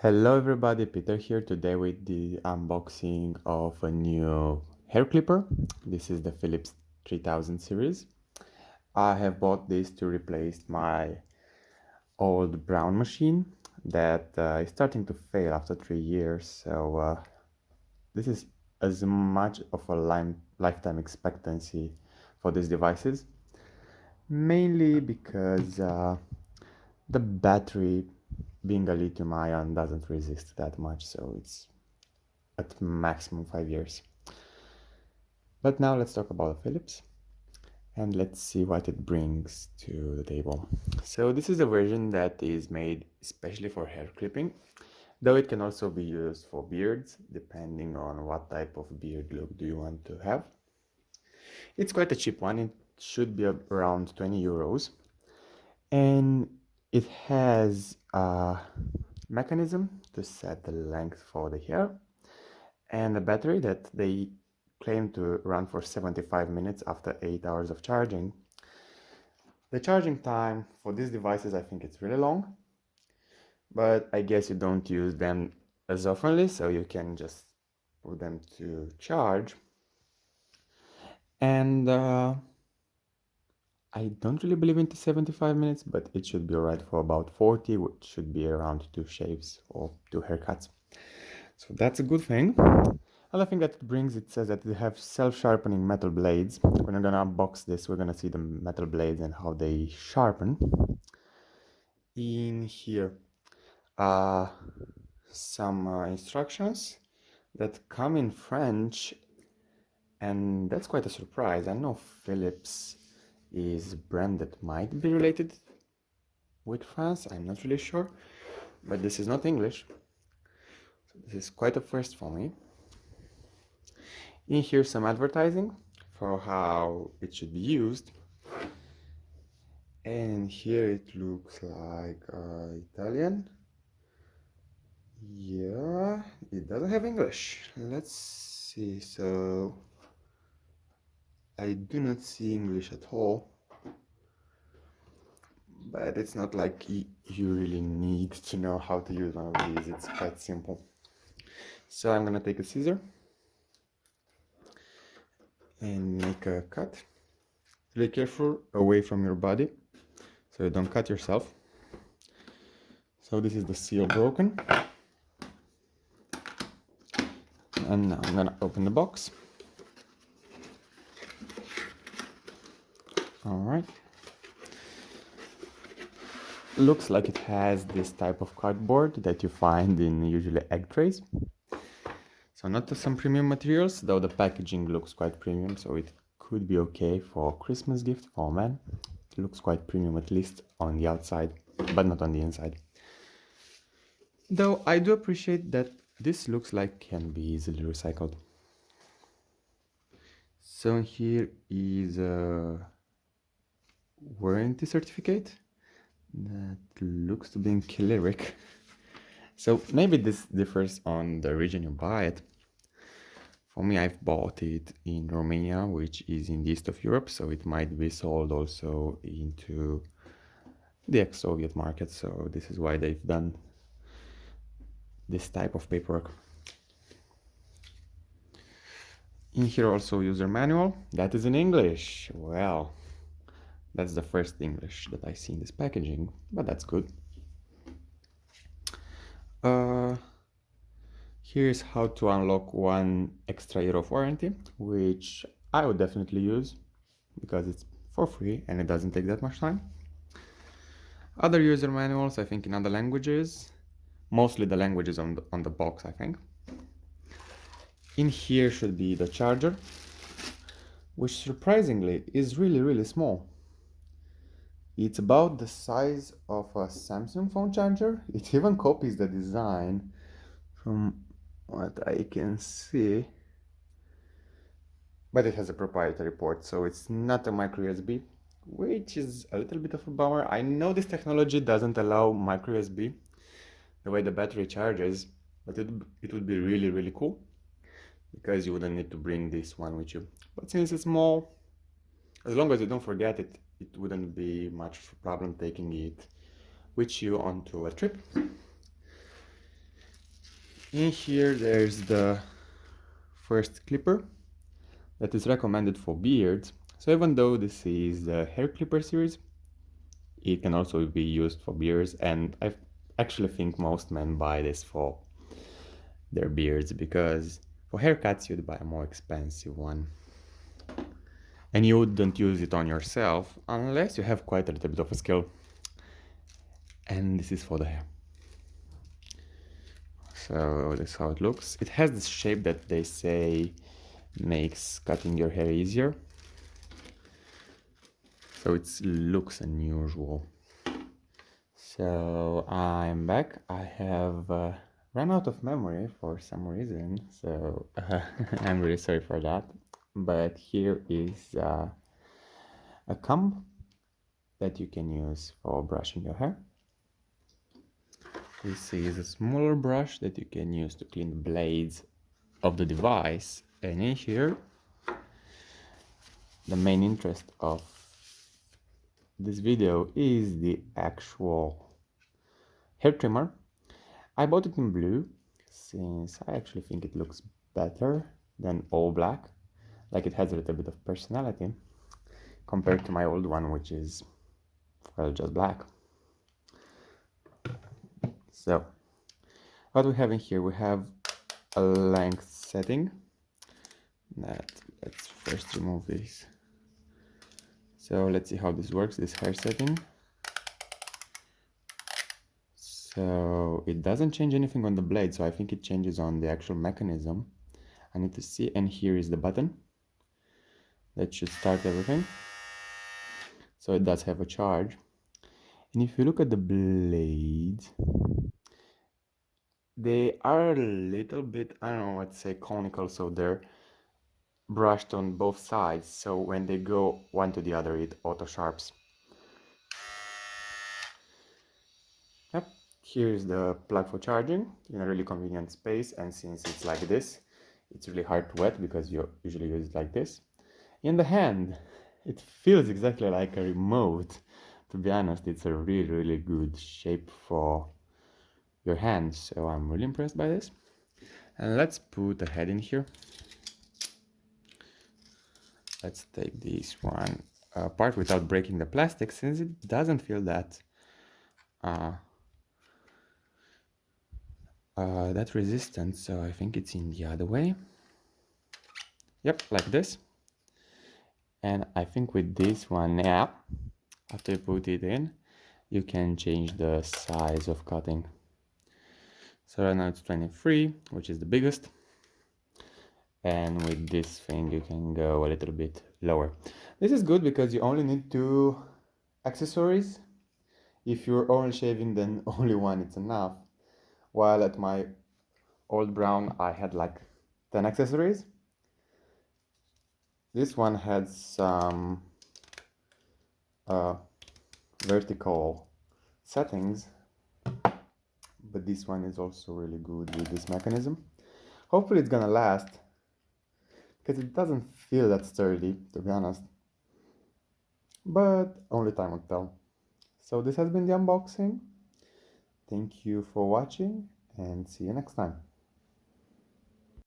Hello everybody, Peter here today with the unboxing of a new hair clipper. This is the Philips 3000 series. I have bought this to replace my old brown machine that is starting to fail after 3 years. So this is as much of a lifetime expectancy for these devices, mainly because the battery, being a lithium ion, doesn't resist that much, so it's at maximum 5 years. But now let's talk about Philips and let's see what it brings to the table. So this is a version that is made especially for hair clipping, though it can also be used for beards, depending on what type of beard look do you want to have. It's quite a cheap one, it should be around 20 euros, and it has a mechanism to set the length for the hair and a battery that they claim to run for 75 minutes after 8 hours of charging. The charging time for these devices, I think it's really long, but I guess you don't use them as oftenly, so you can just put them to charge. And I don't really believe into 75 minutes, but it should be alright for about 40, which should be around 2 shaves or 2 haircuts. So that's a good thing. Another thing that it brings, it says that they have self-sharpening metal blades. When I'm gonna unbox this, we're gonna see the metal blades and how they sharpen. In here are some instructions that come in French, and that's quite a surprise. I know Philips is a brand that might be related with France, I'm not really sure, but this is not English. So this is quite a first for me. In here some advertising for how it should be used, and here it looks like Italian. Yeah, it doesn't have English. Let's see. So I do not see English at all, but it's not like you really need to know how to use one of these. It's quite simple. So I'm gonna take a scissor and make a cut. Be careful away from your body so you don't cut yourself. So this is the seal broken, and now I'm gonna open the box. All right, looks like it has this type of cardboard that you find in usually egg trays. So not some premium materials, though the packaging looks quite premium, so it could be okay for Christmas gift for men. It looks quite premium, at least on the outside, but not on the inside. Though I do appreciate that this looks like can be easily recycled. So here is a warranty certificate that looks to be in Kyrillic. So maybe this differs on the region you buy it. For me, I've bought it in Romania, which is in the east of Europe, so it might be sold also into the ex-Soviet market, so this is why they've done this type of paperwork. In here also user manual, that is in English. Well, that's the first English that I see in this packaging, but that's good. Here's how to unlock 1 extra year of warranty, which I would definitely use because it's for free and it doesn't take that much time. Other user manuals, I think in other languages, mostly the languages on the box, I think. In here should be the charger, which surprisingly is really small. It's about the size of a Samsung phone charger. It even copies the design from what I can see, but it has a proprietary port, so it's not a micro USB, which is a little bit of a bummer. I know this technology doesn't allow micro USB, the way the battery charges, but it would be really cool because you wouldn't need to bring this one with you. But since it's small, as long as you don't forget it, it wouldn't be much of a problem taking it with you onto a trip. In here there's the first clipper that is recommended for beards. So even though this is the Hairclipper series, it can also be used for beards, and I actually think most men buy this for their beards, because for haircuts you'd buy a more expensive one. And you wouldn't use it on yourself unless you have quite a little bit of a skill. And this is for the hair. So that's how it looks. It has this shape that they say makes cutting your hair easier. So it looks unusual. So I'm back. I have run out of memory for some reason, so I'm really sorry for that. But here is a comb that you can use for brushing your hair. This is a smaller brush that you can use to clean the blades of the device. And in here, the main interest of this video is the actual hair trimmer. I bought it in blue since I actually think it looks better than all black. Like, it has a little bit of personality compared to my old one, which is, well, just black. So what we have in here, we have a length setting. Let's first remove this. So let's see how this works, this hair setting. So it doesn't change anything on the blade, so I think it changes on the actual mechanism. I need to see, and here is the button that should start everything. So it does have a charge. And if you look at the blades, they are a little bit, I don't know what to say, conical, so they're brushed on both sides, so when they go one to the other, it auto sharps. Yep, here's the plug for charging in a really convenient space, and since it's like this, it's really hard to wet because you usually use it like this. In the hand, it feels exactly like a remote. To be honest, it's a really good shape for your hand, so I'm really impressed by this. And let's put a head in here. Let's take this one apart without breaking the plastic, since it doesn't feel that that resistant, so I think it's in the other way. Yep, like this. And I think with this one, yeah, after you put it in, you can change the size of cutting. So right now it's 23, which is the biggest. And with this thing, you can go a little bit lower. This is good because you only need 2 accessories. If you're only shaving, then only one is enough. While at my old brown, I had like 10 accessories. This one had some vertical settings, but this one is also really good with this mechanism. Hopefully it's gonna last, because it doesn't feel that sturdy, to be honest, but only time will tell. So this has been the unboxing. Thank you for watching, and see you next time.